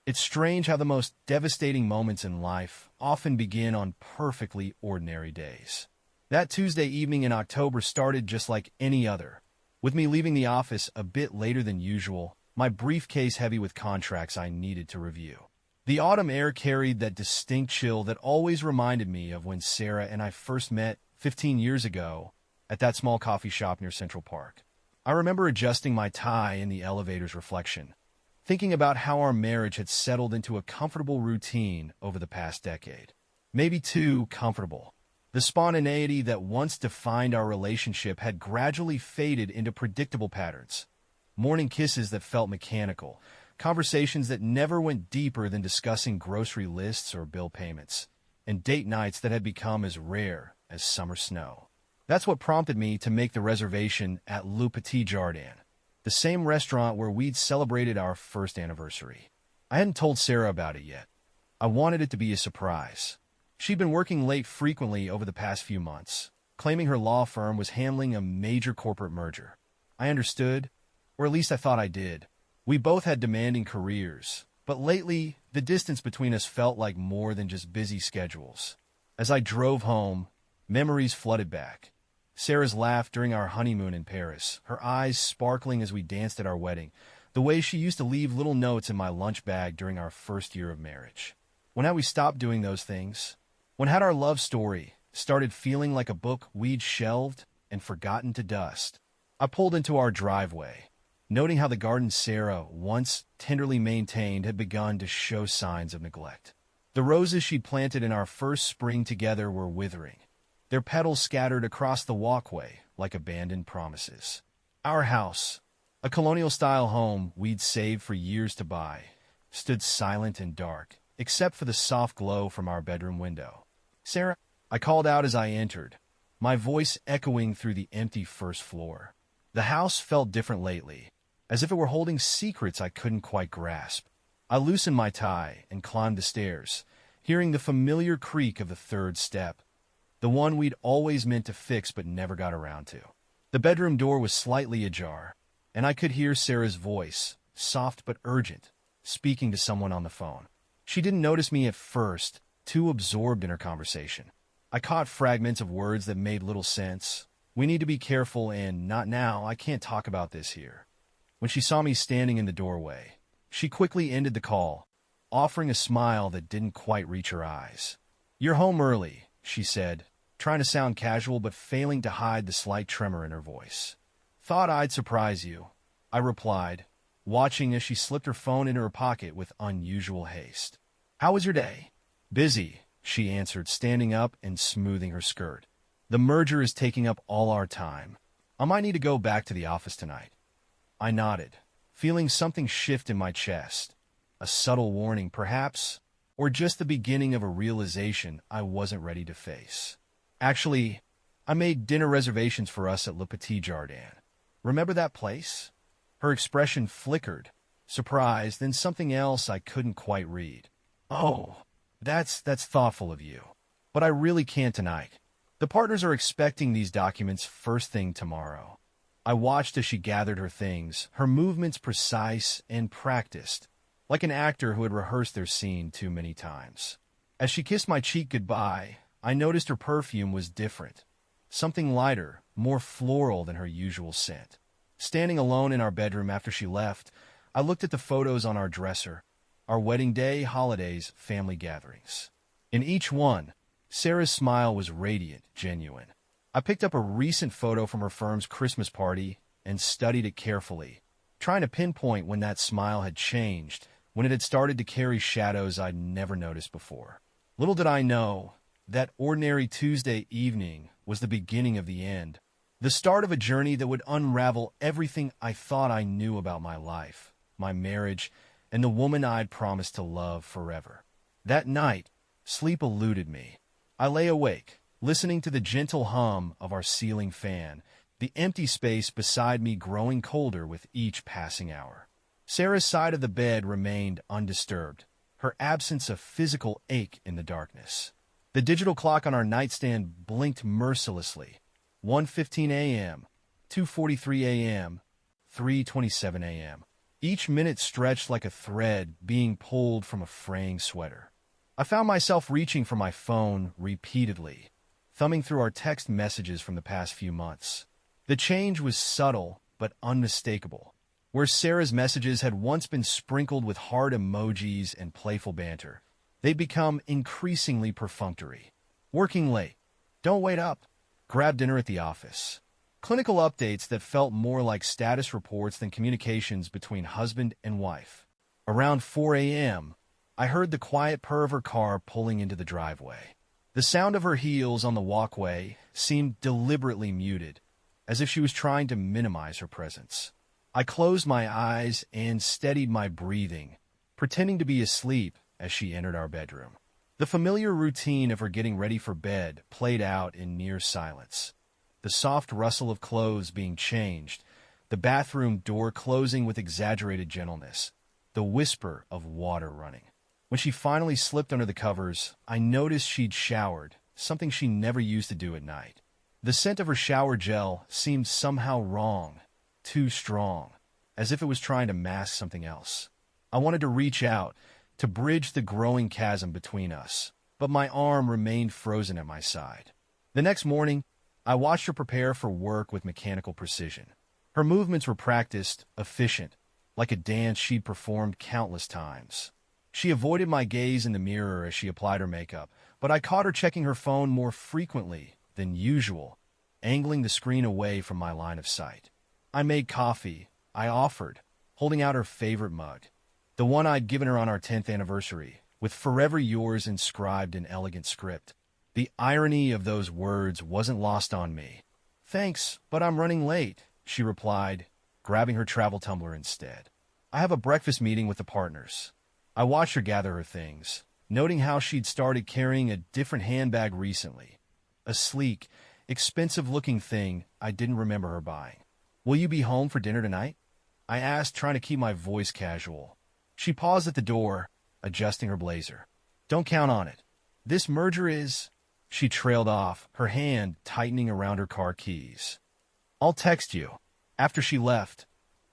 It's strange how the most devastating moments in life often begin on perfectly ordinary days. That Tuesday evening in October started just like any other, with me leaving the office a bit later than usual, my briefcase heavy with contracts I needed to review. The autumn air carried that distinct chill that always reminded me of when Sarah and I first met 15 years ago at that small coffee shop near Central Park. I remember adjusting my tie in the elevator's reflection, thinking about how our marriage had settled into a comfortable routine over the past decade. Maybe too comfortable. The spontaneity that once defined our relationship had gradually faded into predictable patterns. Morning kisses that felt mechanical, conversations that never went deeper than discussing grocery lists or bill payments, and date nights that had become as rare as summer snow. That's what prompted me to make the reservation at Le Petit Jardin, the same restaurant where we'd celebrated our first anniversary. I hadn't told Sarah about it yet. I wanted it to be a surprise. She'd been working late frequently over the past few months, claiming her law firm was handling a major corporate merger. I understood, or at least I thought I did. We both had demanding careers, but lately, the distance between us felt like more than just busy schedules. As I drove home, memories flooded back. Sarah's laugh during our honeymoon in Paris, her eyes sparkling as we danced at our wedding, the way she used to leave little notes in my lunch bag during our first year of marriage. When had we stopped doing those things? When had our love story started feeling like a book we'd shelved and forgotten to dust? I pulled into our driveway, noting how the garden Sarah, once tenderly maintained, had begun to show signs of neglect. The roses she'd planted in our first spring together were withering, their petals scattered across the walkway like abandoned promises. Our house, a colonial-style home we'd saved for years to buy, stood silent and dark, except for the soft glow from our bedroom window. "Sarah," I called out as I entered, my voice echoing through the empty first floor. The house felt different lately, as if it were holding secrets I couldn't quite grasp. I loosened my tie and climbed the stairs, hearing the familiar creak of the third step, the one we'd always meant to fix but never got around to. The bedroom door was slightly ajar, and I could hear Sarah's voice, soft but urgent, speaking to someone on the phone. She didn't notice me at first, too absorbed in her conversation. I caught fragments of words that made little sense. "We need to be careful," and "not now, I can't talk about this here." When she saw me standing in the doorway, she quickly ended the call, offering a smile that didn't quite reach her eyes. "You're home early," she said, trying to sound casual but failing to hide the slight tremor in her voice. "Thought I'd surprise you," I replied, watching as she slipped her phone into her pocket with unusual haste. "How was your day?" "Busy," she answered, standing up and smoothing her skirt. "The merger is taking up all our time. I might need to go back to the office tonight." I nodded, feeling something shift in my chest. A subtle warning, perhaps, or just the beginning of a realization I wasn't ready to face. "Actually, I made dinner reservations for us at Le Petit Jardin. Remember that place?" Her expression flickered, surprised, then something else I couldn't quite read. "Oh, that's thoughtful of you. But I really can't tonight. The partners are expecting these documents first thing tomorrow." I watched as she gathered her things, her movements precise and practiced, like an actor who had rehearsed their scene too many times. As she kissed my cheek goodbye, I noticed her perfume was different, something lighter, more floral than her usual scent. Standing alone in our bedroom after she left, I looked at the photos on our dresser, our wedding day, holidays, family gatherings. In each one, Sarah's smile was radiant, genuine. I picked up a recent photo from her firm's Christmas party and studied it carefully, trying to pinpoint when that smile had changed, when it had started to carry shadows I'd never noticed before. Little did I know, that ordinary Tuesday evening was the beginning of the end, the start of a journey that would unravel everything I thought I knew about my life, my marriage, and the woman I'd promised to love forever. That night, sleep eluded me. I lay awake, listening to the gentle hum of our ceiling fan, the empty space beside me growing colder with each passing hour. Sarah's side of the bed remained undisturbed, her absence a physical ache in the darkness. The digital clock on our nightstand blinked mercilessly. 1:15 a.m., 2:43 a.m., 3:27 a.m. each minute stretched like a thread being pulled from a fraying sweater. I found myself reaching for my phone repeatedly, thumbing through our text messages from the past few months. The change was subtle but unmistakable. Where Sarah's messages had once been sprinkled with heart emojis and playful banter, they'd become increasingly perfunctory. Working late. Don't wait up. Grab dinner at the office. Clinical updates that felt more like status reports than communications between husband and wife. Around 4 a.m., I heard the quiet purr of her car pulling into the driveway. The sound of her heels on the walkway seemed deliberately muted, as if she was trying to minimize her presence. I closed my eyes and steadied my breathing, pretending to be asleep as she entered our bedroom. The familiar routine of her getting ready for bed played out in near silence. The soft rustle of clothes being changed, the bathroom door closing with exaggerated gentleness, the whisper of water running. When she finally slipped under the covers, I noticed she'd showered, something she never used to do at night. The scent of her shower gel seemed somehow wrong, too strong, as if it was trying to mask something else. I wanted to reach out, to bridge the growing chasm between us, but my arm remained frozen at my side. The next morning, I watched her prepare for work with mechanical precision. Her movements were practiced, efficient, like a dance she'd performed countless times. She avoided my gaze in the mirror as she applied her makeup, but I caught her checking her phone more frequently than usual, angling the screen away from my line of sight. I made coffee, I offered, holding out her favorite mug, the one I'd given her on our 10th anniversary, with "Forever Yours" inscribed in elegant script. The irony of those words wasn't lost on me. "Thanks, but I'm running late," she replied, grabbing her travel tumbler instead. "I have a breakfast meeting with the partners." I watched her gather her things, noting how she'd started carrying a different handbag recently. A sleek, expensive-looking thing I didn't remember her buying. "Will you be home for dinner tonight?" I asked, trying to keep my voice casual. She paused at the door, adjusting her blazer. "Don't count on it. This merger is—" She trailed off, her hand tightening around her car keys. "I'll text you." After she left,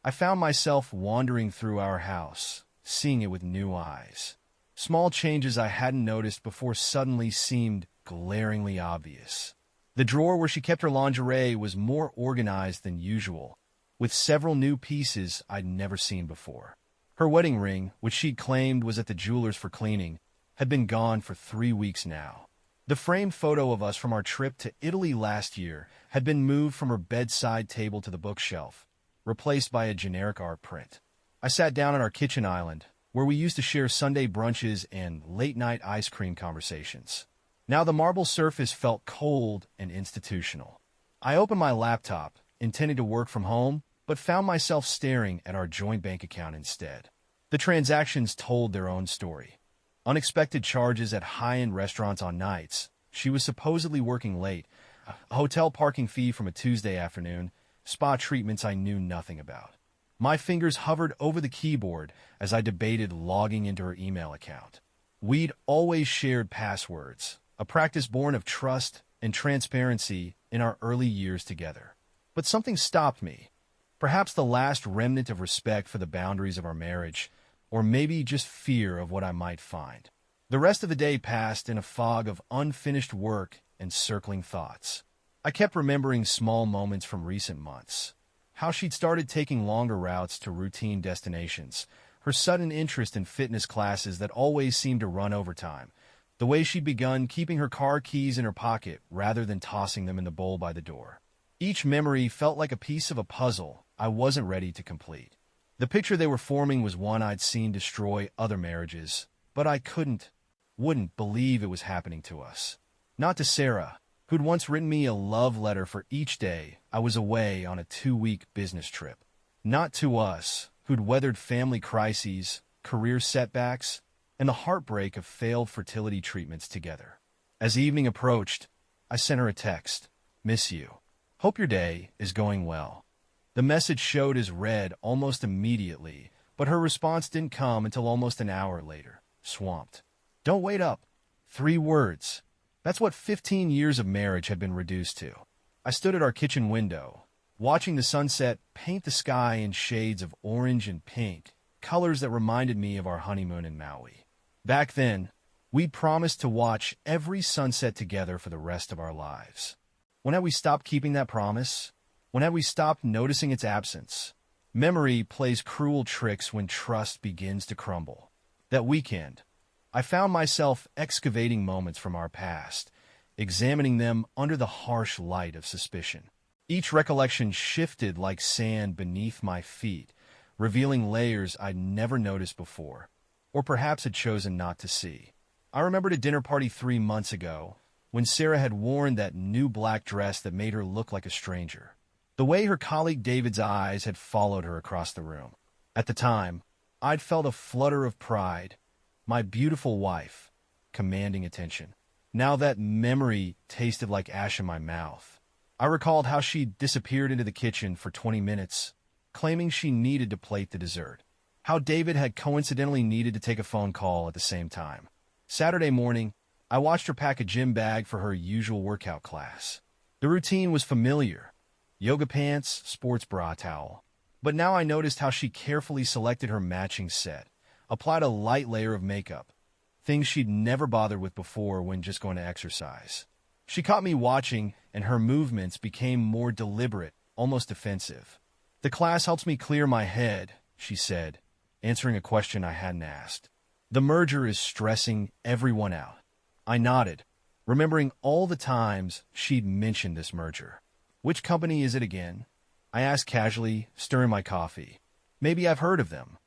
I found myself wandering through our house, seeing it with new eyes. Small changes I hadn't noticed before suddenly seemed glaringly obvious. The drawer where she kept her lingerie was more organized than usual, with several new pieces I'd never seen before. Her wedding ring, which she'd claimed was at the jeweler's for cleaning, had been gone for 3 weeks now. The framed photo of us from our trip to Italy last year had been moved from her bedside table to the bookshelf, replaced by a generic art print. I sat down on our kitchen island, where we used to share Sunday brunches and late-night ice cream conversations. Now the marble surface felt cold and institutional. I opened my laptop, intending to work from home, but found myself staring at our joint bank account instead. The transactions told their own story. Unexpected charges at high-end restaurants on nights, she was supposedly working late, a hotel parking fee from a Tuesday afternoon, spa treatments I knew nothing about. My fingers hovered over the keyboard as I debated logging into her email account. We'd always shared passwords, a practice born of trust and transparency in our early years together. But something stopped me. Perhaps the last remnant of respect for the boundaries of our marriage, or maybe just fear of what I might find. The rest of the day passed in a fog of unfinished work and circling thoughts. I kept remembering small moments from recent months. How she'd started taking longer routes to routine destinations, her sudden interest in fitness classes that always seemed to run overtime, the way she'd begun keeping her car keys in her pocket rather than tossing them in the bowl by the door. Each memory felt like a piece of a puzzle I wasn't ready to complete. The picture they were forming was one I'd seen destroy other marriages, but I wouldn't believe it was happening to us. Not to Sarah, who'd once written me a love letter for each day I was away on a 2-week business trip. Not to us, who'd weathered family crises, career setbacks, and the heartbreak of failed fertility treatments together. As evening approached, I sent her a text. "Miss you. Hope your day is going well." The message showed as read almost immediately, but her response didn't come until almost an hour later. Swamped. "Don't wait up." 3 words. That's what 15 years of marriage had been reduced to. I stood at our kitchen window, watching the sunset paint the sky in shades of orange and pink, colors that reminded me of our honeymoon in Maui. Back then, we'd promised to watch every sunset together for the rest of our lives. When had we stopped keeping that promise? When had we stopped noticing its absence? Memory plays cruel tricks when trust begins to crumble. That weekend, I found myself excavating moments from our past, examining them under the harsh light of suspicion. Each recollection shifted like sand beneath my feet, revealing layers I'd never noticed before, or perhaps had chosen not to see. I remembered a dinner party 3 months ago, when Sarah had worn that new black dress that made her look like a stranger. The way her colleague David's eyes had followed her across the room. At the time, I'd felt a flutter of pride, my beautiful wife, commanding attention. Now that memory tasted like ash in my mouth. I recalled how she'd disappeared into the kitchen for 20 minutes, claiming she needed to plate the dessert. How David had coincidentally needed to take a phone call at the same time. Saturday morning, I watched her pack a gym bag for her usual workout class. The routine was familiar. Yoga pants, sports bra, towel. But now I noticed how she carefully selected her matching set, applied a light layer of makeup, things she'd never bothered with before when just going to exercise. She caught me watching, and her movements became more deliberate, almost defensive. "The class helps me clear my head," she said, answering a question I hadn't asked. "The merger is stressing everyone out." I nodded, remembering all the times she'd mentioned this merger. "Which company is it again?" I asked casually, stirring my coffee. "Maybe I've heard of them."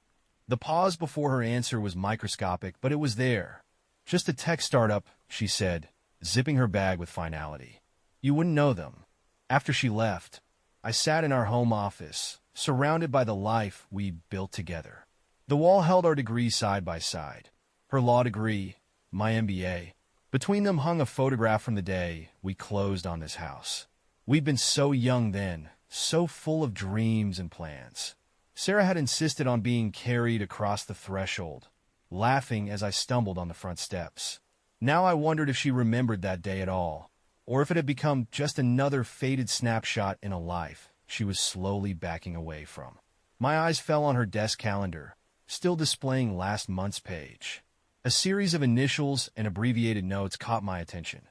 The pause before her answer was microscopic, but it was there. "Just a tech startup," she said, zipping her bag with finality. "You wouldn't know them." After she left, I sat in our home office, surrounded by the life we built together. The wall held our degrees side by side. Her law degree, my MBA. Between them hung a photograph from the day we closed on this house. We'd been so young then, so full of dreams and plans. Sarah had insisted on being carried across the threshold, laughing as I stumbled on the front steps. Now I wondered if she remembered that day at all, or if it had become just another faded snapshot in a life she was slowly backing away from. My eyes fell on her desk calendar, still displaying last month's page. A series of initials and abbreviated notes caught my attention.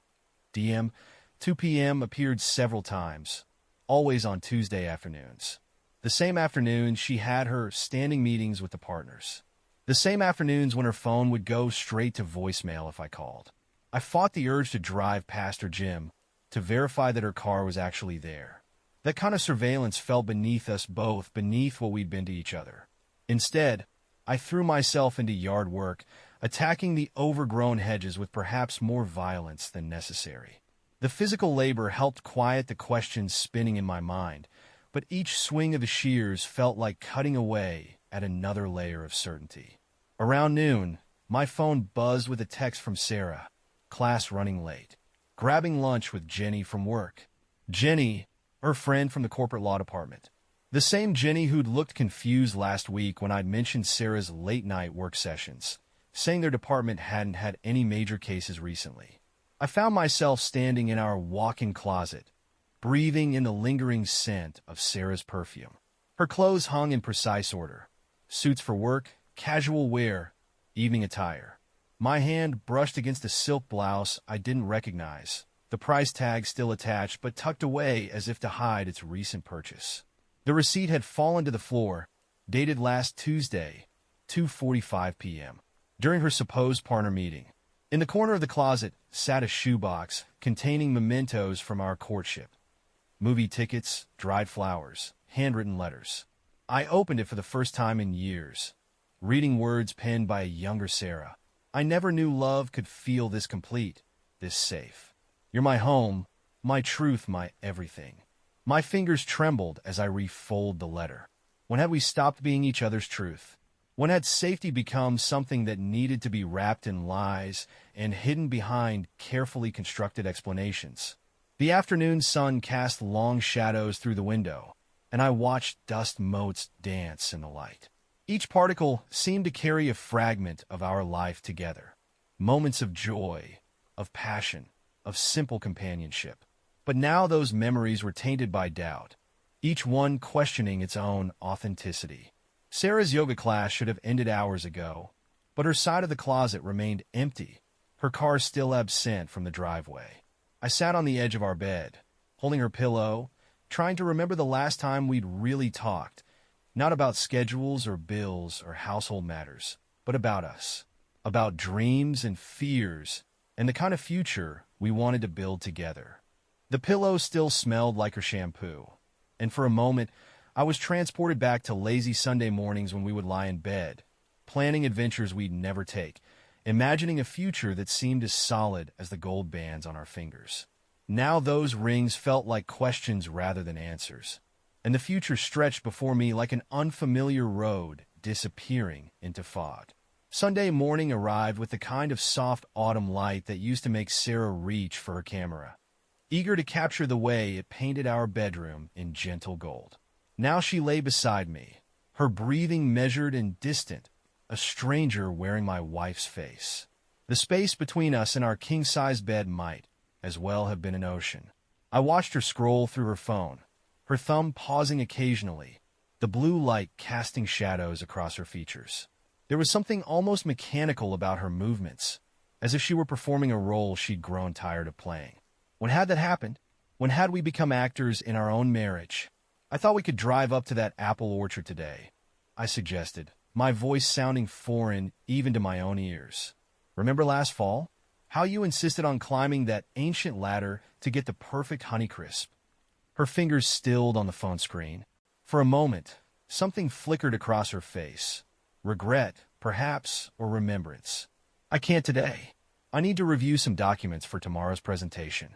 DM, 2 p.m. appeared several times, always on Tuesday afternoons. The same afternoons she had her standing meetings with the partners. The same afternoons when her phone would go straight to voicemail if I called. I fought the urge to drive past her gym to verify that her car was actually there. That kind of surveillance fell beneath us both, beneath what we'd been to each other. Instead, I threw myself into yard work, attacking the overgrown hedges with perhaps more violence than necessary. The physical labor helped quiet the questions spinning in my mind, but each swing of the shears felt like cutting away at another layer of certainty. Around noon, my phone buzzed with a text from Sarah, class running late, grabbing lunch with Jenny from work. Jenny, her friend from the corporate law department. The same Jenny who'd looked confused last week when I'd mentioned Sarah's late-night work sessions, saying their department hadn't had any major cases recently. I found myself standing in our walk-in closet, breathing in the lingering scent of Sarah's perfume. Her clothes hung in precise order. Suits for work, casual wear, evening attire. My hand brushed against a silk blouse I didn't recognize, the price tag still attached but tucked away as if to hide its recent purchase. The receipt had fallen to the floor, dated last Tuesday, 2:45 p.m., during her supposed partner meeting. In the corner of the closet sat a shoebox containing mementos from our courtship. Movie tickets, dried flowers, handwritten letters. I opened it for the first time in years, reading words penned by a younger Sarah. I never knew love could feel this complete, this safe. You're my home, my truth, my everything. My fingers trembled as I refolded the letter. When had we stopped being each other's truth? When had safety become something that needed to be wrapped in lies and hidden behind carefully constructed explanations? The afternoon sun cast long shadows through the window, and I watched dust motes dance in the light. Each particle seemed to carry a fragment of our life together. Moments of joy, of passion, of simple companionship. But now those memories were tainted by doubt, each one questioning its own authenticity. Sarah's yoga class should have ended hours ago, but her side of the closet remained empty, her car still absent from the driveway. I sat on the edge of our bed, holding her pillow, trying to remember the last time we'd really talked, not about schedules or bills or household matters, but about us, about dreams and fears, and the kind of future we wanted to build together. The pillow still smelled like her shampoo, and for a moment, I was transported back to lazy Sunday mornings when we would lie in bed, planning adventures we'd never take, imagining a future that seemed as solid as the gold bands on our fingers. Now those rings felt like questions rather than answers, and the future stretched before me like an unfamiliar road disappearing into fog. Sunday morning arrived with the kind of soft autumn light that used to make Sarah reach for her camera, eager to capture the way it painted our bedroom in gentle gold. Now she lay beside me, her breathing measured and distant, a stranger wearing my wife's face. The space between us and our king-size bed might, as well, have been an ocean. I watched her scroll through her phone, her thumb pausing occasionally, the blue light casting shadows across her features. There was something almost mechanical about her movements, as if she were performing a role she'd grown tired of playing. When had that happened? When had we become actors in our own marriage? I thought we could drive up to that apple orchard today, I suggested, my voice sounding foreign even to my own ears. Remember last fall? How you insisted on climbing that ancient ladder to get the perfect Honeycrisp. Her fingers stilled on the phone screen. For a moment, something flickered across her face. Regret, perhaps, or remembrance. I can't today. I need to review some documents for tomorrow's presentation.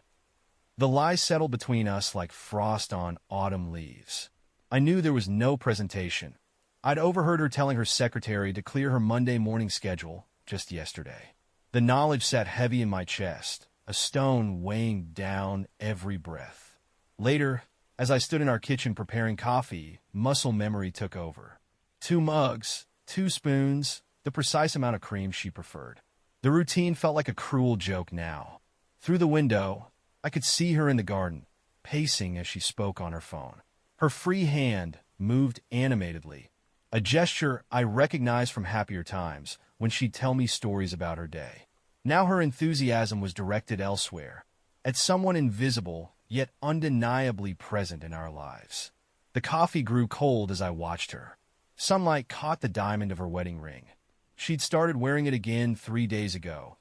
The lies settled between us like frost on autumn leaves. I knew there was no presentation. I'd overheard her telling her secretary to clear her Monday morning schedule just yesterday. The knowledge sat heavy in my chest, a stone weighing down every breath. Later, as I stood in our kitchen preparing coffee, muscle memory took over. 2 mugs, 2 spoons, the precise amount of cream she preferred. The routine felt like a cruel joke now. Through the window, I could see her in the garden, pacing as she spoke on her phone. Her free hand moved animatedly, a gesture I recognized from happier times when she'd tell me stories about her day. Now her enthusiasm was directed elsewhere, at someone invisible yet undeniably present in our lives. The coffee grew cold as I watched her. Sunlight caught the diamond of her wedding ring. She'd started wearing it again 3 days ago,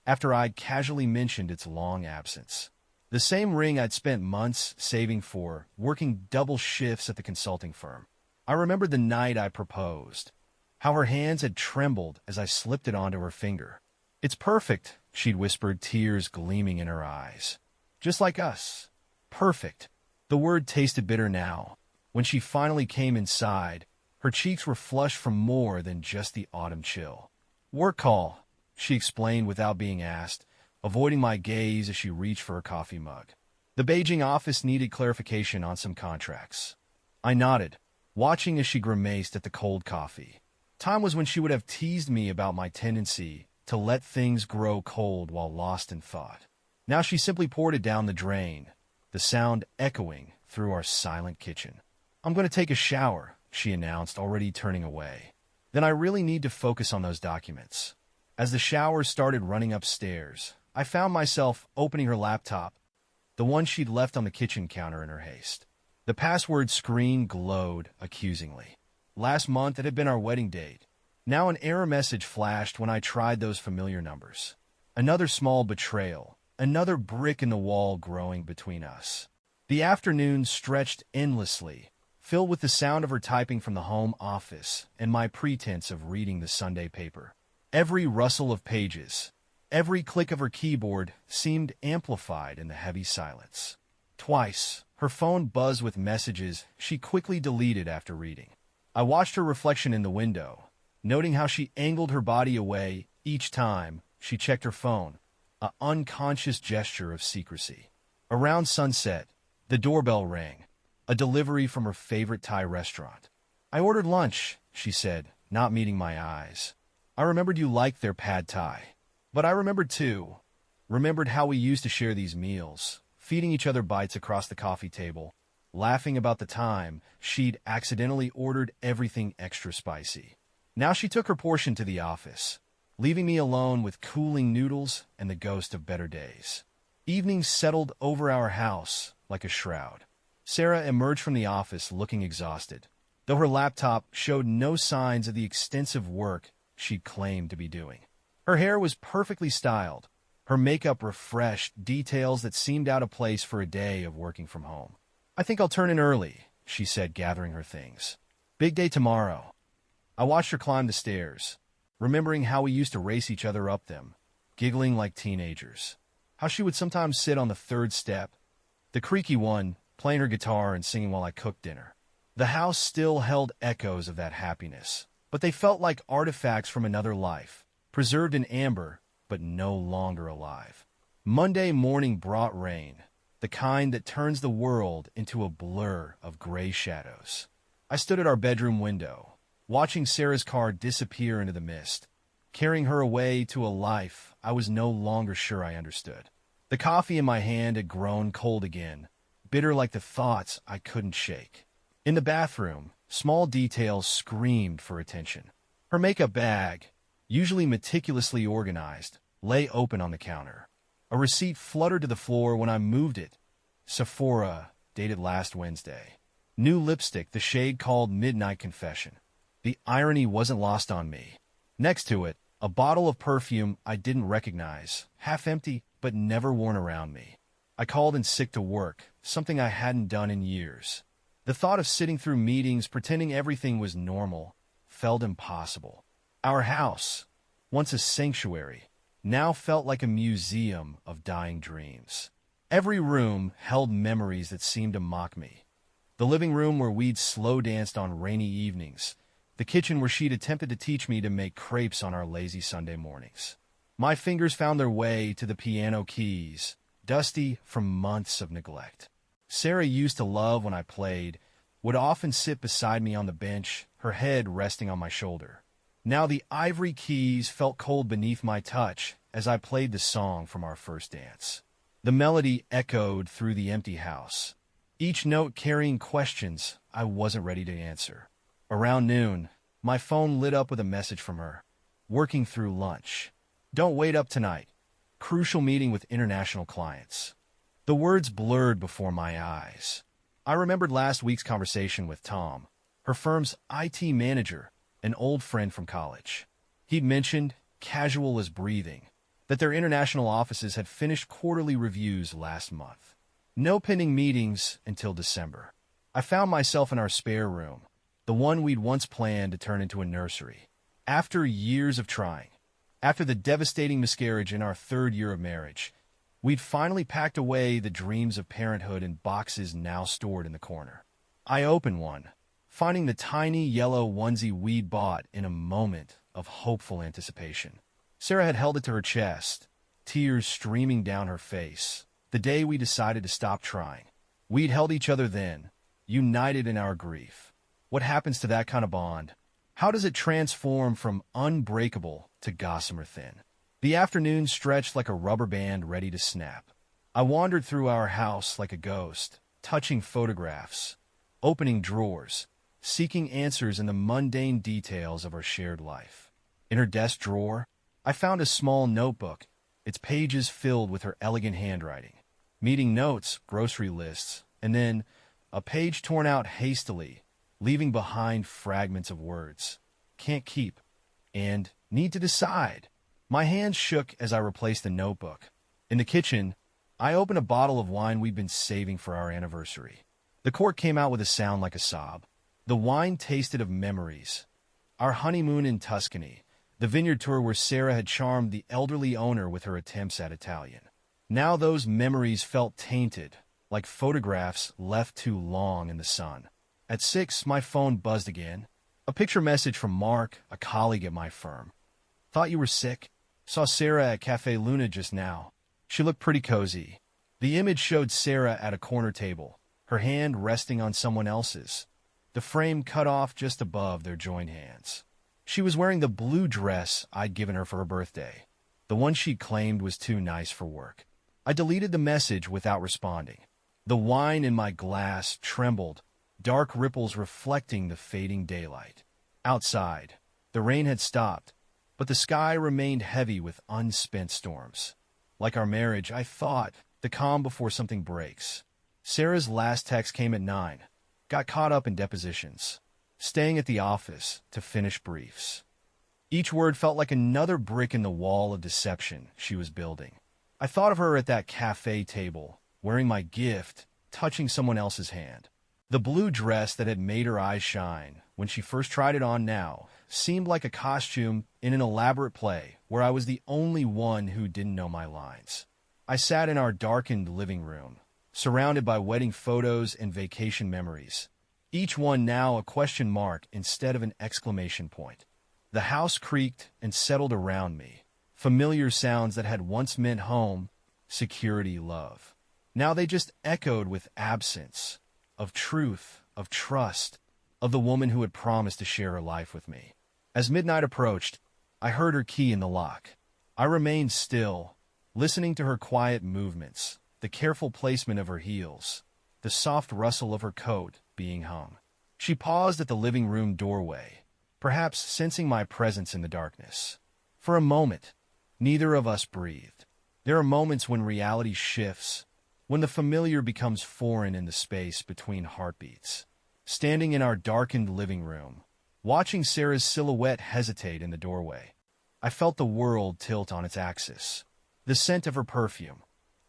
after I'd casually mentioned its long absence. The same ring I'd spent months saving for, working double shifts at the consulting firm. I remembered the night I proposed, how her hands had trembled as I slipped it onto her finger. "It's perfect," she'd whispered, tears gleaming in her eyes. "Just like us. Perfect." The word tasted bitter now. When she finally came inside, her cheeks were flushed from more than just the autumn chill. "Work call," she explained without being asked, avoiding my gaze as she reached for her coffee mug. The Beijing office needed clarification on some contracts. I nodded, watching as she grimaced at the cold coffee. Time was when she would have teased me about my tendency to let things grow cold while lost in thought. Now she simply poured it down the drain, the sound echoing through our silent kitchen. "I'm going to take a shower," she announced, already turning away. "Then I really need to focus on those documents." As the shower started running upstairs, I found myself opening her laptop, the one she'd left on the kitchen counter in her haste. The password screen glowed accusingly. Last month it had been our wedding date. Now an error message flashed when I tried those familiar numbers. Another small betrayal, another brick in the wall growing between us. The afternoon stretched endlessly, filled with the sound of her typing from the home office and my pretense of reading the Sunday paper. Every rustle of pages, every click of her keyboard seemed amplified in the heavy silence. Twice, her phone buzzed with messages she quickly deleted after reading. I watched her reflection in the window, noting how she angled her body away each time she checked her phone, an unconscious gesture of secrecy. Around sunset, the doorbell rang, a delivery from her favorite Thai restaurant. "I ordered lunch," she said, not meeting my eyes. "I remembered you liked their pad Thai. But I remembered too. Remembered how we used to share these meals, feeding each other bites across the coffee table, laughing about the time she'd accidentally ordered everything extra spicy. Now she took her portion to the office, leaving me alone with cooling noodles and the ghost of better days. Evenings settled over our house like a shroud. Sarah emerged from the office looking exhausted, though her laptop showed no signs of the extensive work she'd claimed to be doing. Her hair was perfectly styled, her makeup refreshed, details that seemed out of place for a day of working from home. "I think I'll turn in early," she said, gathering her things. "Big day tomorrow." I watched her climb the stairs, remembering how we used to race each other up them, giggling like teenagers. How she would sometimes sit on the third step, the creaky one, playing her guitar and singing while I cooked dinner. The house still held echoes of that happiness, but they felt like artifacts from another life, preserved in amber, but no longer alive. Monday morning brought rain, the kind that turns the world into a blur of gray shadows. I stood at our bedroom window, watching Sarah's car disappear into the mist, carrying her away to a life I was no longer sure I understood. The coffee in my hand had grown cold again, bitter like the thoughts I couldn't shake. In the bathroom, small details screamed for attention. Her makeup bag, usually meticulously organized, lay open on the counter. A receipt fluttered to the floor when I moved it. Sephora, dated last Wednesday. New lipstick, the shade called Midnight Confession. The irony wasn't lost on me. Next to it, a bottle of perfume I didn't recognize, half empty but never worn around me. I called in sick to work, something I hadn't done in years. The thought of sitting through meetings pretending everything was normal felt impossible. Our house, once a sanctuary, now felt like a museum of dying dreams. Every room held memories that seemed to mock me. The living room where we'd slow danced on rainy evenings, the kitchen where she'd attempted to teach me to make crepes on our lazy Sunday mornings. My fingers found their way to the piano keys, dusty from months of neglect. Sarah used to love when I played, would often sit beside me on the bench, her head resting on my shoulder. Now the ivory keys felt cold beneath my touch as I played the song from our first dance. The melody echoed through the empty house, each note carrying questions I wasn't ready to answer. Around noon, my phone lit up with a message from her. "Working through lunch. Don't wait up tonight. Crucial meeting with international clients." The words blurred before my eyes. I remembered last week's conversation with Tom, her firm's IT manager, an old friend from college. He'd mentioned, casual as breathing, that their international offices had finished quarterly reviews last month. No pending meetings until December. I found myself in our spare room, the one we'd once planned to turn into a nursery. After years of trying, after the devastating miscarriage in our third year of marriage, we'd finally packed away the dreams of parenthood in boxes now stored in the corner. I opened one, finding the tiny yellow onesie we'd bought in a moment of hopeful anticipation. Sarah had held it to her chest, tears streaming down her face, the day we decided to stop trying. We'd held each other then, united in our grief. What happens to that kind of bond? How does it transform from unbreakable to gossamer thin? The afternoon stretched like a rubber band ready to snap. I wandered through our house like a ghost, touching photographs, opening drawers, seeking answers in the mundane details of our shared life. In her desk drawer, I found a small notebook, its pages filled with her elegant handwriting. Meeting notes, grocery lists, and then a page torn out hastily, leaving behind fragments of words. "Can't keep," and "need to decide." My hands shook as I replaced the notebook. In the kitchen, I opened a bottle of wine we'd been saving for our anniversary. The cork came out with a sound like a sob. The wine tasted of memories. Our honeymoon in Tuscany, the vineyard tour where Sarah had charmed the elderly owner with her attempts at Italian. Now those memories felt tainted, like photographs left too long in the sun. At 6, my phone buzzed again. A picture message from Mark, a colleague at my firm. "Thought you were sick. Saw Sarah at Cafe Luna just now. She looked pretty cozy." The image showed Sarah at a corner table, her hand resting on someone else's, the frame cut off just above their joined hands. She was wearing the blue dress I'd given her for her birthday, the one she claimed was too nice for work. I deleted the message without responding. The wine in my glass trembled, dark ripples reflecting the fading daylight. Outside, the rain had stopped, but the sky remained heavy with unspent storms. Like our marriage, I thought, the calm before something breaks. Sarah's last text came at 9. Got caught up in depositions. Staying at the office to finish briefs. Each word felt like another brick in the wall of deception she was building. I thought of her at that cafe table, wearing my gift, touching someone else's hand. The blue dress that had made her eyes shine when she first tried it on now seemed like a costume in an elaborate play where I was the only one who didn't know my lines. I sat in our darkened living room, surrounded by wedding photos and vacation memories, each one now a question mark instead of an exclamation point. The house creaked and settled around me, familiar sounds that had once meant home, security, love. Now they just echoed with absence, of truth, of trust, of the woman who had promised to share her life with me. As midnight approached, I heard her key in the lock. I remained still, listening to her quiet movements, the careful placement of her heels, the soft rustle of her coat being hung. She paused at the living room doorway, perhaps sensing my presence in the darkness. For a moment, neither of us breathed. There are moments when reality shifts, when the familiar becomes foreign in the space between heartbeats. Standing in our darkened living room, watching Sarah's silhouette hesitate in the doorway, I felt the world tilt on its axis. The scent of her perfume,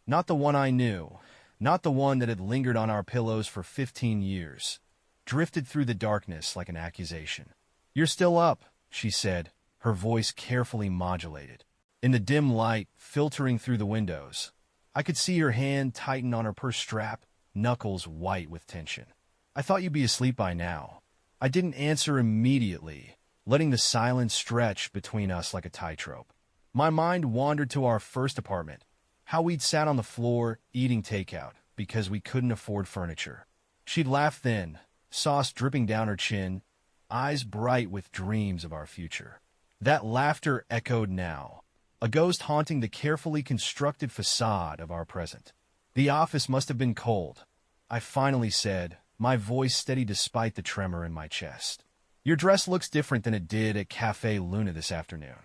not the one I knew, not the one that had lingered on our pillows for 15 years, drifted through the darkness like an accusation. "You're still up," she said, her voice carefully modulated. In the dim light filtering through the windows, I could see her hand tighten on her purse strap, knuckles white with tension. "I thought you'd be asleep by now." I didn't answer immediately, letting the silence stretch between us like a tightrope. My mind wandered to our first apartment, how we'd sat on the floor eating takeout because we couldn't afford furniture. She'd laughed then, sauce dripping down her chin, eyes bright with dreams of our future. That laughter echoed now, a ghost haunting the carefully constructed facade of our present. "The office must have been cold," I finally said, my voice steady despite the tremor in my chest. "Your dress looks different than it did at Cafe Luna this afternoon."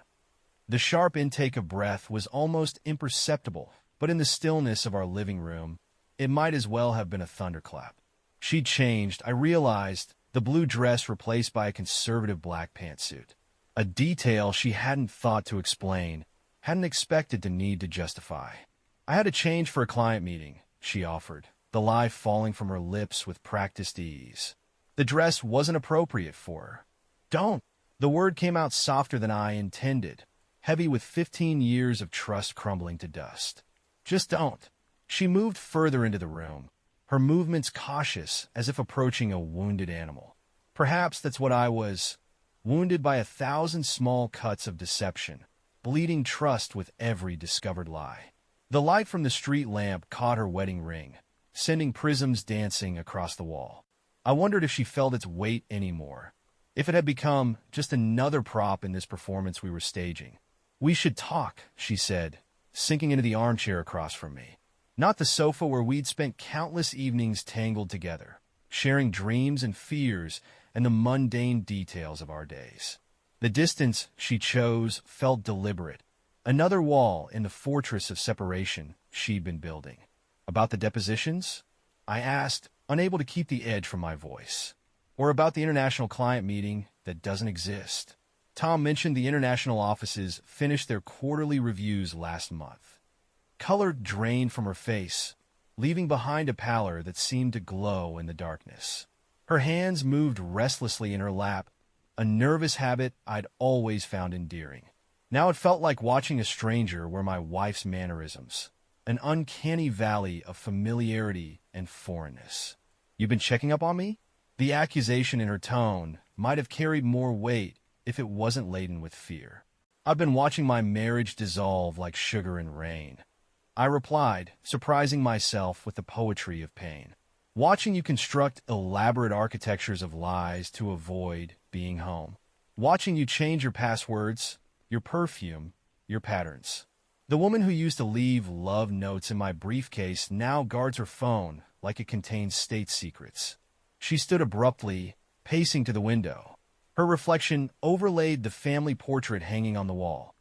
The sharp intake of breath was almost imperceptible, but in the stillness of our living room, it might as well have been a thunderclap. She'd changed, I realized, the blue dress replaced by a conservative black pantsuit. A detail she hadn't thought to explain, hadn't expected to need to justify. "I had to change for a client meeting," she offered, the lie falling from her lips with practiced ease. The dress wasn't appropriate for her. "Don't." The word came out softer than I intended, heavy with 15 years of trust crumbling to dust. "Just don't." She moved further into the room, her movements cautious as if approaching a wounded animal. Perhaps that's what I was, wounded by 1,000 small cuts of deception, bleeding trust with every discovered lie. The light from the street lamp caught her wedding ring, sending prisms dancing across the wall. I wondered if she felt its weight anymore, if it had become just another prop in this performance we were staging. "We should talk," she said, sinking into the armchair across from me. Not the sofa where we'd spent countless evenings tangled together, sharing dreams and fears and the mundane details of our days. The distance she chose felt deliberate, another wall in the fortress of separation she'd been building. "About the depositions?" I asked, unable to keep the edge from my voice. "Or about the international client meeting that doesn't exist?" Tom mentioned the international offices finished their quarterly reviews last month. Color drained from her face, leaving behind a pallor that seemed to glow in the darkness. Her hands moved restlessly in her lap, a nervous habit I'd always found endearing. Now it felt like watching a stranger wear my wife's mannerisms, an uncanny valley of familiarity and foreignness. "You've been checking up on me?" The accusation in her tone might have carried more weight if it wasn't laden with fear. "I've been watching my marriage dissolve like sugar in rain," I replied, surprising myself with the poetry of pain. "Watching you construct elaborate architectures of lies to avoid being home. Watching you change your passwords, your perfume, your patterns." The woman who used to leave love notes in my briefcase now guards her phone like it contains state secrets. She stood abruptly, pacing to the window. Her reflection overlaid the family portrait hanging on the wall.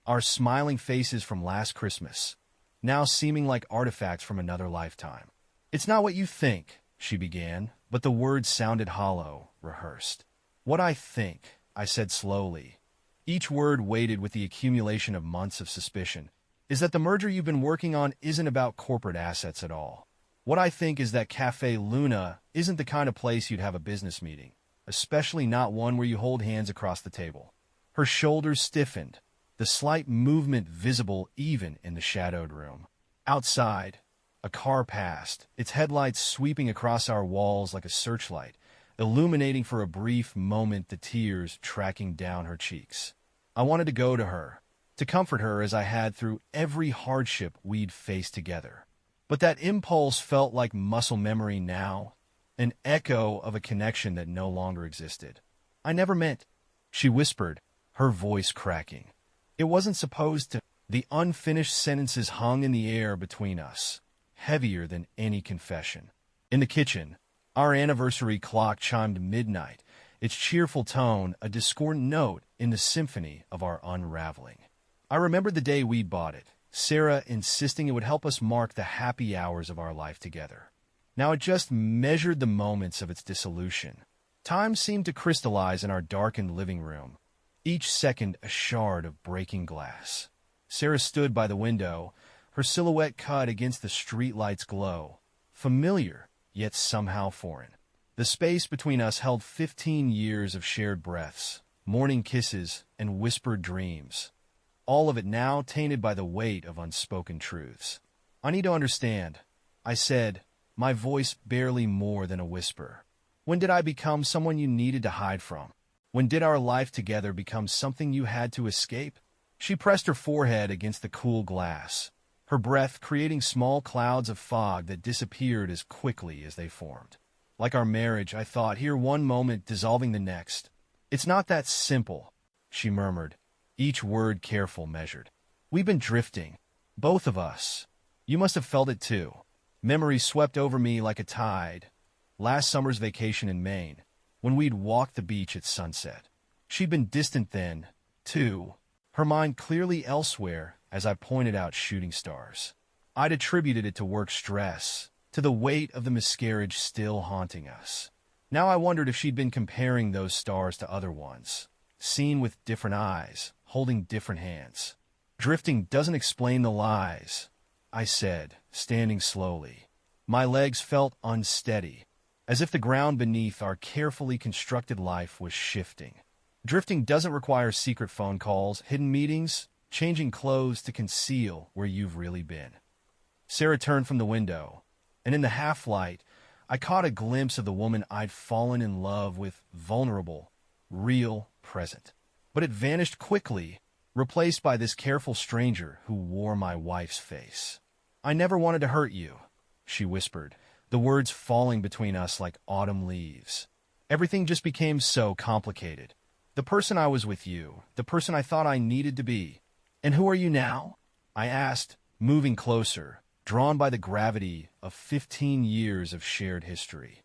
Our smiling faces from last Christmas, now seeming like artifacts from another lifetime. "It's not what you think," she began, but the words sounded hollow, rehearsed. "What I think," I said slowly, each word weighted with the accumulation of months of suspicion, "is that the merger you've been working on isn't about corporate assets at all. What I think is that Cafe Luna isn't the kind of place you'd have a business meeting, especially not one where you hold hands across the table." Her shoulders stiffened, the slight movement visible even in the shadowed room. Outside, a car passed, its headlights sweeping across our walls like a searchlight, illuminating for a brief moment the tears tracking down her cheeks. I wanted to go to her, to comfort her as I had through every hardship we'd faced together. But that impulse felt like muscle memory now, an echo of a connection that no longer existed. "I never meant," she whispered, her voice cracking. "It wasn't supposed to." The unfinished sentences hung in the air between us, heavier than any confession. In the kitchen, our anniversary clock chimed midnight, its cheerful tone a discordant note in the symphony of our unraveling. I remembered the day we'd bought it, Sarah insisting it would help us mark the happy hours of our life together. Now it just measured the moments of its dissolution. Time seemed to crystallize in our darkened living room, each second a shard of breaking glass. Sarah stood by the window, her silhouette cut against the streetlight's glow, familiar, yet somehow foreign. The space between us held 15 years of shared breaths, morning kisses, and whispered dreams, all of it now tainted by the weight of unspoken truths. "I need to understand," I said, my voice barely more than a whisper. "When did I become someone you needed to hide from? When did our life together become something you had to escape?" She pressed her forehead against the cool glass, her breath creating small clouds of fog that disappeared as quickly as they formed. "Like our marriage," I thought, here one moment dissolving the next. "It's not that simple," she murmured, each word careful, measured. "We've been drifting, both of us. You must have felt it too." Memory swept over me like a tide. Last summer's vacation in Maine, when we'd walked the beach at sunset. She'd been distant then, too, her mind clearly elsewhere as I pointed out shooting stars. I'd attributed it to work stress, to the weight of the miscarriage still haunting us. Now I wondered if she'd been comparing those stars to other ones, seen with different eyes, holding different hands. "Drifting doesn't explain the lies," I said, standing slowly. My legs felt unsteady, as if the ground beneath our carefully constructed life was shifting. "Drifting doesn't require secret phone calls, hidden meetings, changing clothes to conceal where you've really been." Sarah turned from the window, and in the half-light, I caught a glimpse of the woman I'd fallen in love with, vulnerable, real, present. But it vanished quickly, replaced by this careful stranger who wore my wife's face. "I never wanted to hurt you," she whispered, the words falling between us like autumn leaves. "Everything just became so complicated. The person I was with you, the person I thought I needed to be. And who are you now?" I asked, moving closer, drawn by the gravity of 15 years of shared history.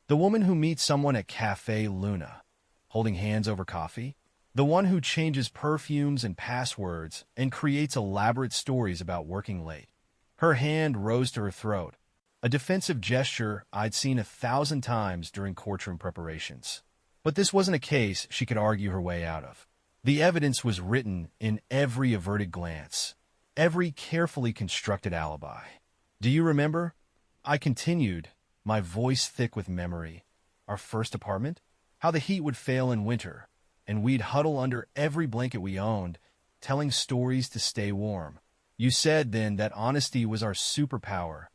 "The woman who meets someone at Cafe Luna, holding hands over coffee? The one who changes perfumes and passwords and creates elaborate stories about working late." Her hand rose to her throat, a defensive gesture I'd seen 1,000 times during courtroom preparations. But this wasn't a case she could argue her way out of. The evidence was written in every averted glance, every carefully constructed alibi. "Do you remember?" I continued, my voice thick with memory. "Our first apartment? How the heat would fail in winter, and we'd huddle under every blanket we owned, telling stories to stay warm. You said then that honesty was our superpower,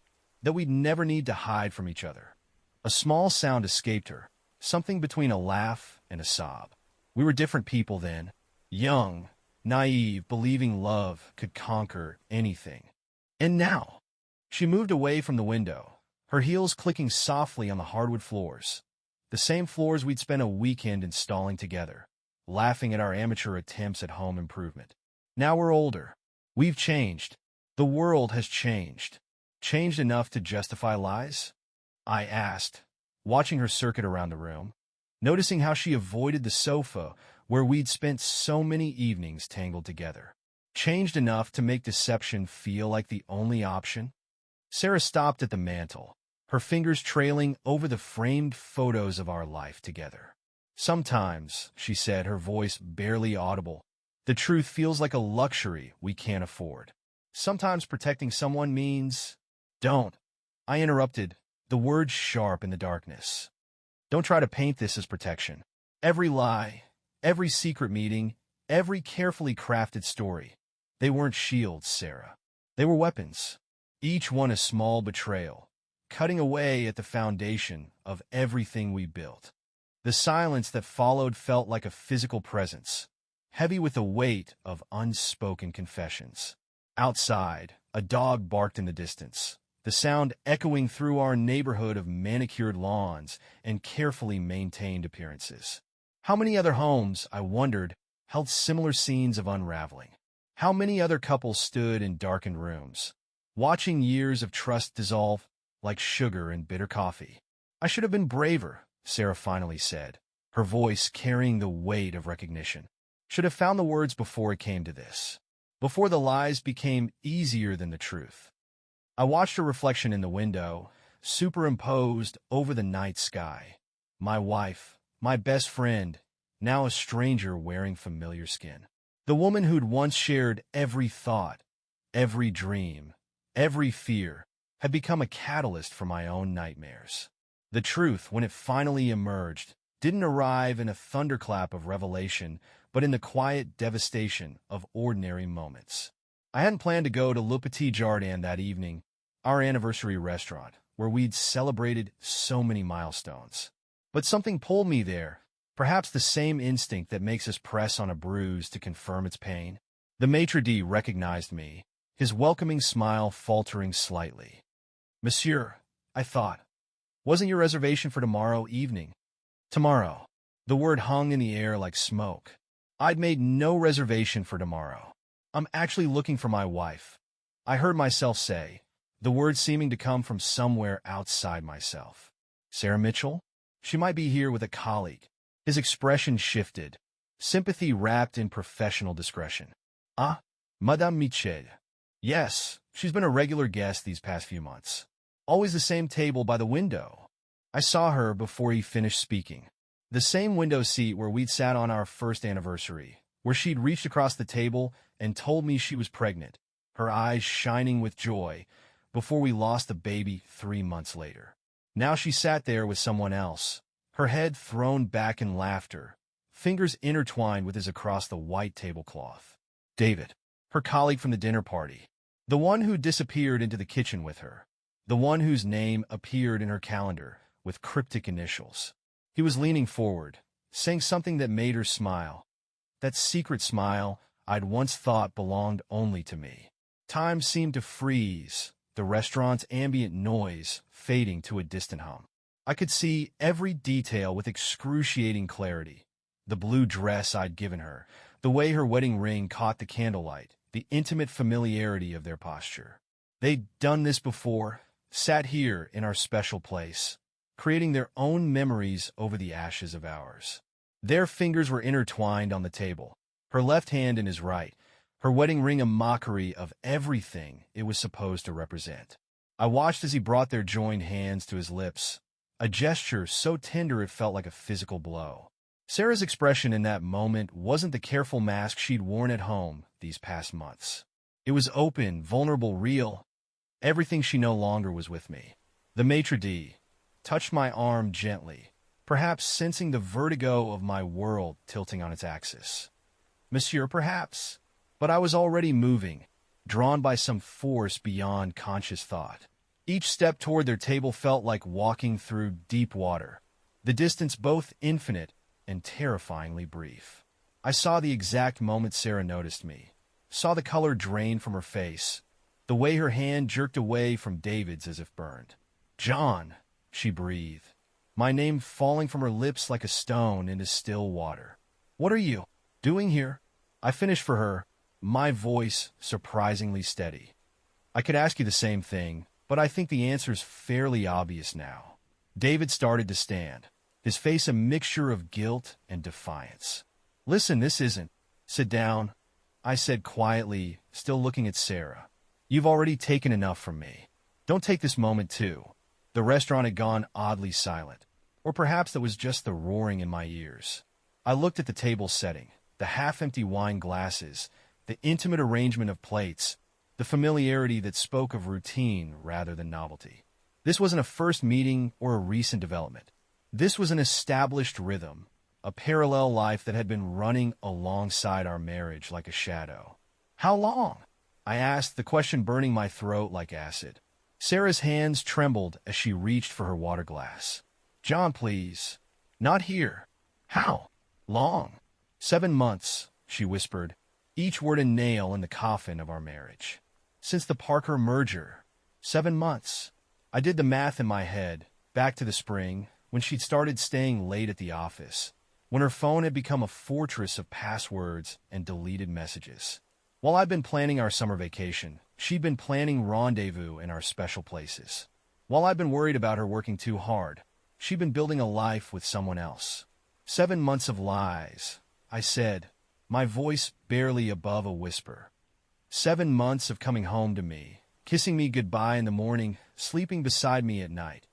that we'd never need to hide from each other." A small sound escaped her, something between a laugh and a sob. We were different people then, young, naive, believing love could conquer anything. And now, she moved away from the window, her heels clicking softly on the hardwood floors, the same floors we'd spent a weekend installing together, laughing at our amateur attempts at home improvement. Now we're older. We've changed. The world has changed. Changed enough to justify lies? I asked, watching her circuit around the room, noticing how she avoided the sofa where we'd spent so many evenings tangled together. Changed enough to make deception feel like the only option? Sarah stopped at the mantel, her fingers trailing over the framed photos of our life together. Sometimes, she said, her voice barely audible, the truth feels like a luxury we can't afford. Sometimes protecting someone means... Don't. I interrupted, the words sharp in the darkness. Don't try to paint this as protection. Every lie, every secret meeting, every carefully crafted story. They weren't shields, Sarah. They were weapons. Each one a small betrayal, cutting away at the foundation of everything we built. The silence that followed felt like a physical presence, heavy with the weight of unspoken confessions. Outside, a dog barked in the distance, the sound echoing through our neighborhood of manicured lawns and carefully maintained appearances. How many other homes, I wondered, held similar scenes of unraveling? How many other couples stood in darkened rooms, watching years of trust dissolve like sugar in bitter coffee? I should have been braver, Sarah finally said, her voice carrying the weight of recognition. Should have found the words before it came to this, before the lies became easier than the truth. I watched her reflection in the window, superimposed over the night sky. My wife, my best friend, now a stranger wearing familiar skin. The woman who'd once shared every thought, every dream, every fear, had become a catalyst for my own nightmares. The truth, when it finally emerged, didn't arrive in a thunderclap of revelation, but in the quiet devastation of ordinary moments. I hadn't planned to go to Le Petit Jardin that evening, our anniversary restaurant, where we'd celebrated so many milestones. But something pulled me there, perhaps the same instinct that makes us press on a bruise to confirm its pain. The maitre d' recognized me, his welcoming smile faltering slightly. Monsieur, I thought, wasn't your reservation for tomorrow evening? Tomorrow. The word hung in the air like smoke. I'd made no reservation for tomorrow. I'm actually looking for my wife. I heard myself say, the words seeming to come from somewhere outside myself. Sarah Mitchell? She might be here with a colleague. His expression shifted, sympathy wrapped in professional discretion. Ah, Madame Mitchell. Yes, she's been a regular guest these past few months. Always the same table by the window. I saw her before he finished speaking. The same window seat where we'd sat on our first anniversary, where she'd reached across the table and told me she was pregnant, her eyes shining with joy, before we lost the baby 3 months later. Now she sat there with someone else, her head thrown back in laughter, fingers intertwined with his across the white tablecloth. David, her colleague from the dinner party, the one who disappeared into the kitchen with her, the one whose name appeared in her calendar with cryptic initials. He was leaning forward, saying something that made her smile, that secret smile I'd once thought belonged only to me. Time seemed to freeze, the restaurant's ambient noise fading to a distant hum. I could see every detail with excruciating clarity. The blue dress I'd given her, the way her wedding ring caught the candlelight, the intimate familiarity of their posture. They'd done this before, sat here in our special place, creating their own memories over the ashes of ours. Their fingers were intertwined on the table, her left hand in his right, her wedding ring a mockery of everything it was supposed to represent. I watched as he brought their joined hands to his lips, a gesture so tender it felt like a physical blow. Sarah's expression in that moment wasn't the careful mask she'd worn at home these past months. It was open, vulnerable, real. Everything she no longer was with me. The maitre d' touched my arm gently, perhaps sensing the vertigo of my world tilting on its axis. Monsieur, perhaps, but I was already moving, drawn by some force beyond conscious thought. Each step toward their table felt like walking through deep water, the distance both infinite and terrifyingly brief. I saw the exact moment Sarah noticed me, saw the color drain from her face, the way her hand jerked away from David's as if burned. John, she breathed, my name falling from her lips like a stone into still water. What are you doing here? I finished for her, my voice surprisingly steady. I could ask you the same thing, but I think the answer's fairly obvious now. David started to stand, his face a mixture of guilt and defiance. Listen, this isn't. Sit down, I said quietly, still looking at Sarah. You've already taken enough from me. Don't take this moment too. The restaurant had gone oddly silent, or perhaps that was just the roaring in my ears. I looked at the table setting, the half-empty wine glasses, the intimate arrangement of plates, the familiarity that spoke of routine rather than novelty. This wasn't a first meeting or a recent development. This was an established rhythm, a parallel life that had been running alongside our marriage like a shadow. How long? I asked, the question burning my throat like acid. Sarah's hands trembled as she reached for her water glass. John, please. Not here. How? Long. 7 months, she whispered, each word a nail in the coffin of our marriage. Since the Parker merger. 7 months. I did the math in my head, back to the spring, when she'd started staying late at the office, when her phone had become a fortress of passwords and deleted messages. While I'd been planning our summer vacation, she'd been planning rendezvous in our special places. While I'd been worried about her working too hard, she'd been building a life with someone else. 7 months of lies, I said, my voice barely above a whisper. 7 months of coming home to me, kissing me goodbye in the morning, sleeping beside me at night,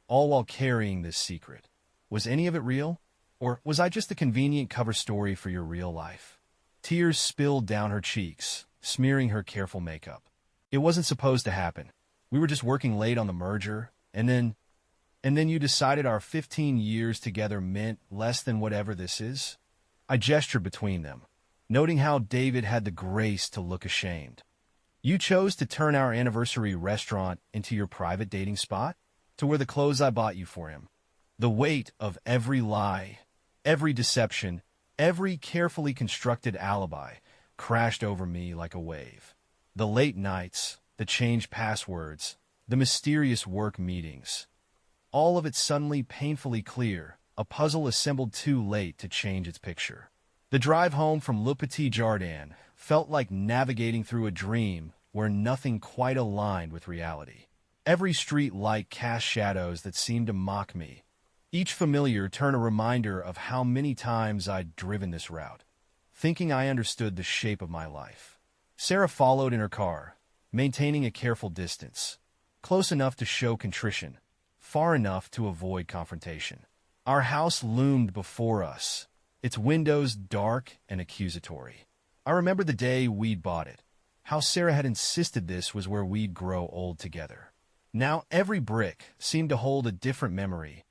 all while carrying this secret. Was any of it real? Or was I just a convenient cover story for your real life? Tears spilled down her cheeks, smearing her careful makeup. It wasn't supposed to happen. We were just working late on the merger, and then you decided our 15 years together meant less than whatever this is? I gestured between them, noting how David had the grace to look ashamed. You chose to turn our anniversary restaurant into your private dating spot? To wear the clothes I bought you for him. The weight of every lie, every deception, every carefully constructed alibi crashed over me like a wave. The late nights, the changed passwords, the mysterious work meetings. All of it suddenly painfully clear, a puzzle assembled too late to change its picture. The drive home from Le Petit Jardin felt like navigating through a dream where nothing quite aligned with reality. Every street light cast shadows that seemed to mock me. Each familiar turned a reminder of how many times I'd driven this route, thinking I understood the shape of my life. Sarah followed in her car, maintaining a careful distance, close enough to show contrition, far enough to avoid confrontation. Our house loomed before us, its windows dark and accusatory. I remember the day we'd bought it, how Sarah had insisted this was where we'd grow old together. Now every brick seemed to hold a different memory,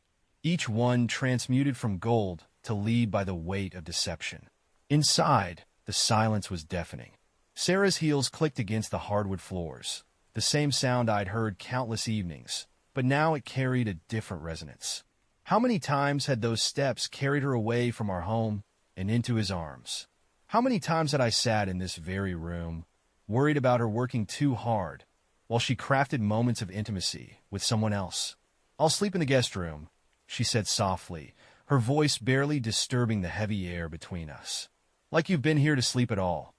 each one transmuted from gold to lead by the weight of deception. Inside, the silence was deafening. Sarah's heels clicked against the hardwood floors, the same sound I'd heard countless evenings, but now it carried a different resonance. How many times had those steps carried her away from our home and into his arms? How many times had I sat in this very room, worried about her working too hard, while she crafted moments of intimacy with someone else? I'll sleep in the guest room, she said softly, her voice barely disturbing the heavy air between us. Like you've been here to sleep at all,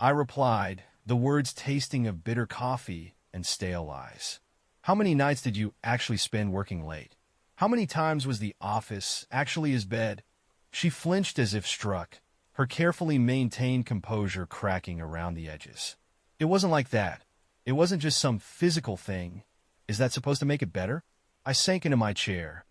I replied, the words tasting of bitter coffee and stale lies. How many nights did you actually spend working late? How many times was the office actually his bed? She flinched as if struck, her carefully maintained composure cracking around the edges. It wasn't like that. It wasn't just some physical thing. Is that supposed to make it better? I sank into my chair,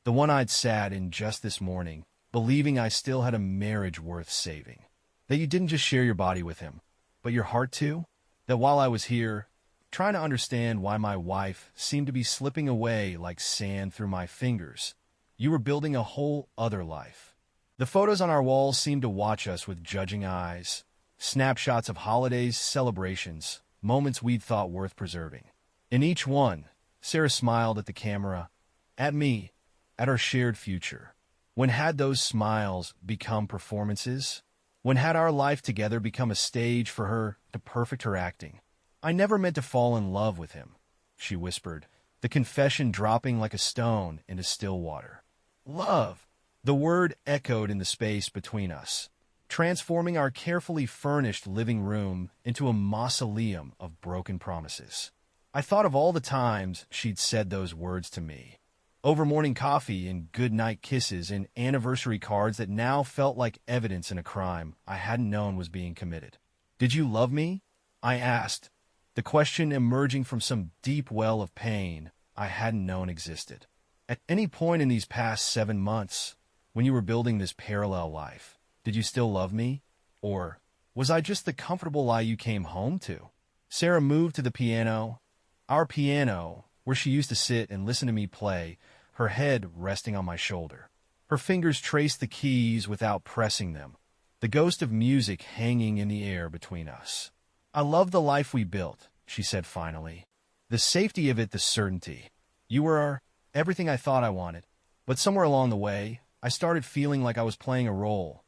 the one I'd sat in just this morning, believing I still had a marriage worth saving. That you didn't just share your body with him, but your heart too? That while I was here, trying to understand why my wife seemed to be slipping away like sand through my fingers, you were building a whole other life. The photos on our walls seemed to watch us with judging eyes, snapshots of holidays, celebrations, moments we'd thought worth preserving. In each one, Sarah smiled at the camera, at me, at our shared future. When had those smiles become performances? When had our life together become a stage for her to perfect her acting? I never meant to fall in love with him, she whispered, the confession dropping like a stone into still water. Love! The word echoed in the space between us, transforming our carefully furnished living room into a mausoleum of broken promises. I thought of all the times she'd said those words to me, over morning coffee and goodnight kisses and anniversary cards that now felt like evidence in a crime I hadn't known was being committed. "Did you love me?" I asked, the question emerging from some deep well of pain I hadn't known existed. At any point in these past 7 months, when you were building this parallel life, did you still love me? Or was I just the comfortable lie you came home to? Sarah moved to the piano, our piano, where she used to sit and listen to me play, her head resting on my shoulder. Her fingers traced the keys without pressing them, the ghost of music hanging in the air between us. "I love the life we built," she said finally. "The safety of it, the certainty. You were everything I thought I wanted. But somewhere along the way, I started feeling like I was playing a role.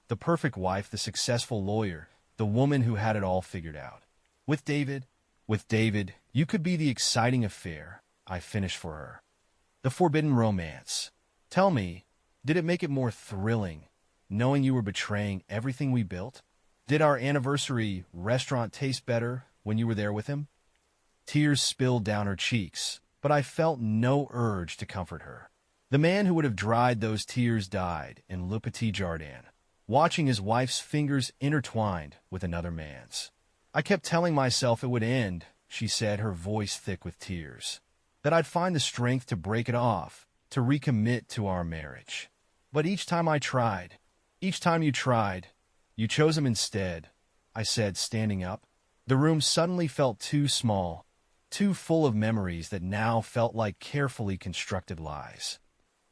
The perfect wife, the successful lawyer, the woman who had it all figured out. With David, you could be the exciting affair," I finished for her. "The forbidden romance. Tell me, did it make it more thrilling, knowing you were betraying everything we built? Did our anniversary restaurant taste better when you were there with him?" Tears spilled down her cheeks, but I felt no urge to comfort her. The man who would have dried those tears died in Le Petit Jardin, watching his wife's fingers intertwined with another man's. "I kept telling myself it would end," she said, her voice thick with tears. "That I'd find the strength to break it off, to recommit to our marriage. But each time I tried, each time you tried, you chose him instead," I said, standing up. The room suddenly felt too small, too full of memories that now felt like carefully constructed lies.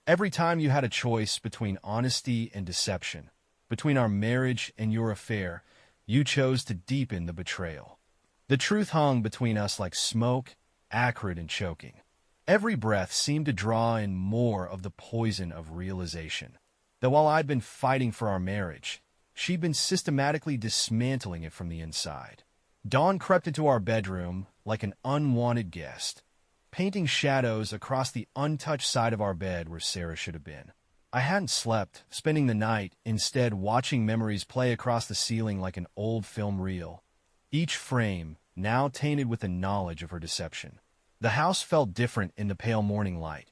"Every time you had a choice between honesty and deception, between our marriage and your affair, you chose to deepen the betrayal. The truth hung between us like smoke, acrid and choking. Every breath seemed to draw in more of the poison of realization. That while I'd been fighting for our marriage, she'd been systematically dismantling it from the inside. Dawn crept into our bedroom like an unwanted guest, painting shadows across the untouched side of our bed where Sarah should have been. I hadn't slept, spending the night, instead watching memories play across the ceiling like an old film reel, each frame now tainted with the knowledge of her deception. The house felt different in the pale morning light,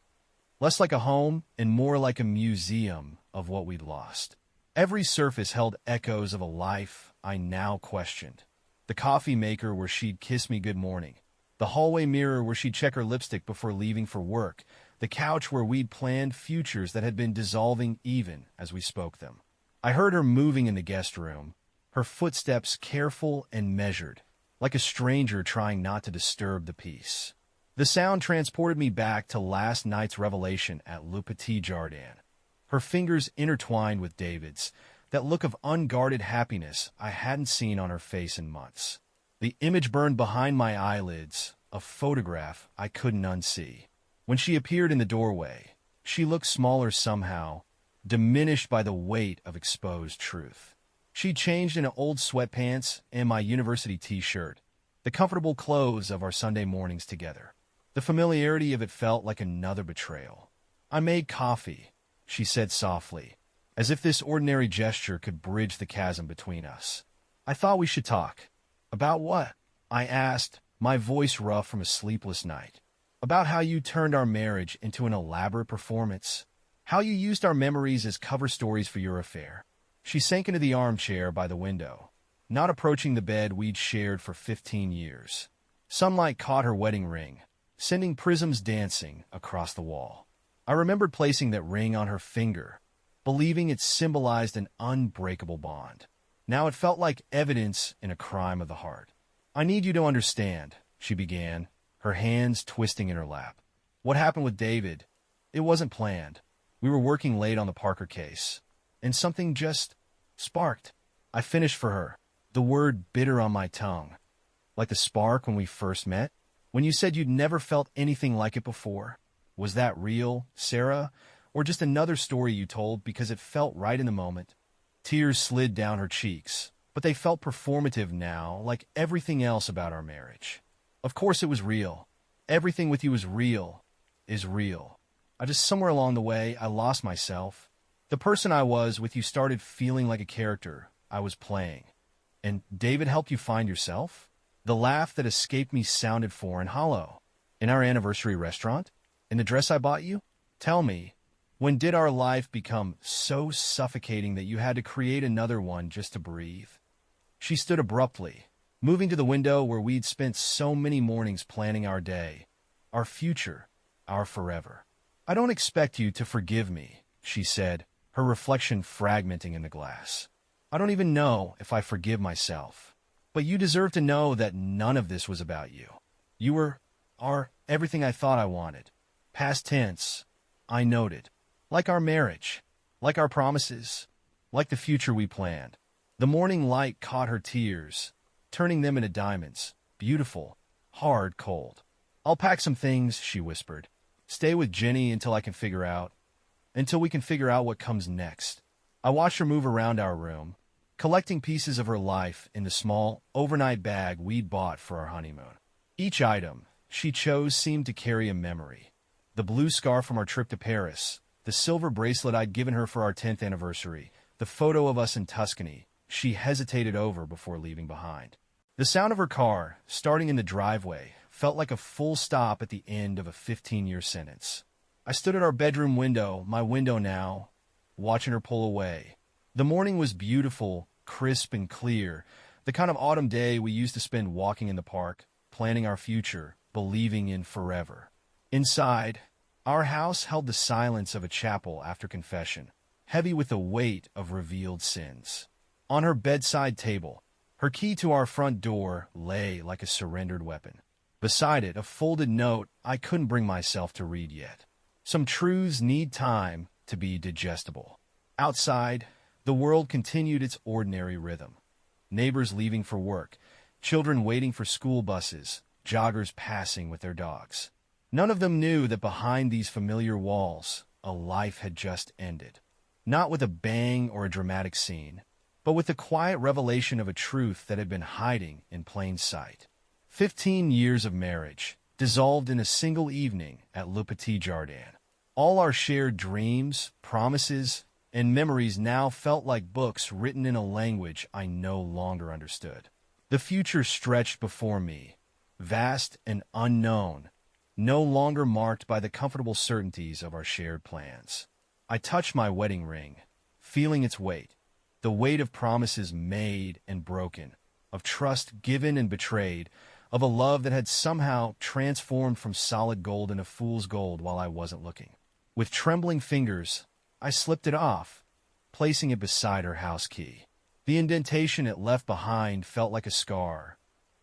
less like a home and more like a museum of what we'd lost. Every surface held echoes of a life I now questioned. The coffee maker where she'd kiss me good morning, the hallway mirror where she'd check her lipstick before leaving for work, the couch where we'd planned futures that had been dissolving even as we spoke them. I heard her moving in the guest room, her footsteps careful and measured, like a stranger trying not to disturb the peace. The sound transported me back to last night's revelation at Le Petit Jardin. Her fingers intertwined with David's, that look of unguarded happiness I hadn't seen on her face in months. The image burned behind my eyelids, a photograph I couldn't unsee. When she appeared in the doorway, she looked smaller somehow, diminished by the weight of exposed truth. She changed into old sweatpants and my university t-shirt, the comfortable clothes of our Sunday mornings together. The familiarity of it felt like another betrayal. "I made coffee," she said softly, as if this ordinary gesture could bridge the chasm between us. "I thought we should talk." "About what?" I asked, my voice rough from a sleepless night. "About how you turned our marriage into an elaborate performance. How you used our memories as cover stories for your affair." She sank into the armchair by the window, not approaching the bed we'd shared for 15 years. Sunlight caught her wedding ring, sending prisms dancing across the wall. I remembered placing that ring on her finger, believing it symbolized an unbreakable bond. Now it felt like evidence in a crime of the heart. "I need you to understand," she began, her hands twisting in her lap. "What happened with David? It wasn't planned. We were working late on the Parker case, and something just sparked." I finished for her, the word bitter on my tongue. "Like the spark when we first met? When you said you'd never felt anything like it before? Was that real, Sarah? Or just another story you told because it felt right in the moment?" Tears slid down her cheeks, but they felt performative now, like everything else about our marriage. "Of course it was real. Everything with you is real. I just, somewhere along the way, I lost myself. The person I was with you started feeling like a character I was playing. And David helped you find yourself? The laugh that escaped me sounded foreign, hollow. In our anniversary restaurant? In the dress I bought you? Tell me, when did our life become so suffocating that you had to create another one just to breathe? She stood abruptly, moving to the window where we'd spent so many mornings planning our day, our future, our forever. I don't expect you to forgive me, she said, her reflection fragmenting in the glass. I don't even know if I forgive myself. But you deserve to know that none of this was about you. You are everything I thought I wanted. Past tense, I noted. Like our marriage, like our promises, like the future we planned. The morning light caught her tears, turning them into diamonds. Beautiful, hard, cold. I'll pack some things, she whispered. Stay with Jenny until we can figure out what comes next. I watched her move around our room, collecting pieces of her life in the small, overnight bag we'd bought for our honeymoon. Each item she chose seemed to carry a memory. The blue scarf from our trip to Paris, the silver bracelet I'd given her for our 10th anniversary, the photo of us in Tuscany she hesitated over before leaving behind. The sound of her car, starting in the driveway, felt like a full stop at the end of a 15-year sentence. I stood at our bedroom window, my window now, watching her pull away. The morning was beautiful, crisp and clear, the kind of autumn day we used to spend walking in the park, planning our future, believing in forever. Inside, our house held the silence of a chapel after confession, heavy with the weight of revealed sins. On her bedside table, her key to our front door lay like a surrendered weapon. Beside it, a folded note I couldn't bring myself to read yet. Some truths need time to be digestible. Outside, the world continued its ordinary rhythm. Neighbors leaving for work, children waiting for school buses, joggers passing with their dogs. None of them knew that behind these familiar walls, a life had just ended. Not with a bang or a dramatic scene, but with the quiet revelation of a truth that had been hiding in plain sight. 15 years of marriage, dissolved in a single evening at Le Petit Jardin. All our shared dreams, promises, and memories now felt like books written in a language I no longer understood. The future stretched before me, vast and unknown, no longer marked by the comfortable certainties of our shared plans. I touched my wedding ring, feeling its weight, the weight of promises made and broken, of trust given and betrayed, of a love that had somehow transformed from solid gold into fool's gold while I wasn't looking. With trembling fingers, I slipped it off, placing it beside her house key. The indentation it left behind felt like a scar,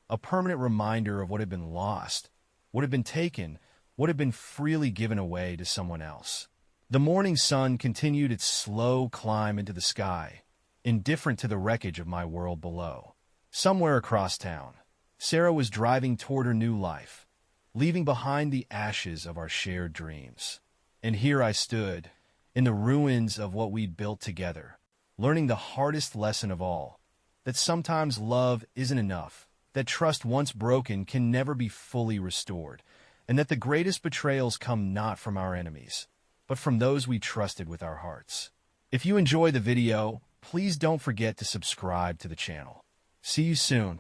a permanent reminder of what had been lost, what had been taken, what had been freely given away to someone else. The morning sun continued its slow climb into the sky, indifferent to the wreckage of my world below. Somewhere across town, Sarah was driving toward her new life, leaving behind the ashes of our shared dreams. And here I stood, in the ruins of what we'd built together, learning the hardest lesson of all, that sometimes love isn't enough, that trust once broken can never be fully restored, and that the greatest betrayals come not from our enemies, but from those we trusted with our hearts. If you enjoy the video, please don't forget to subscribe to the channel. See you soon.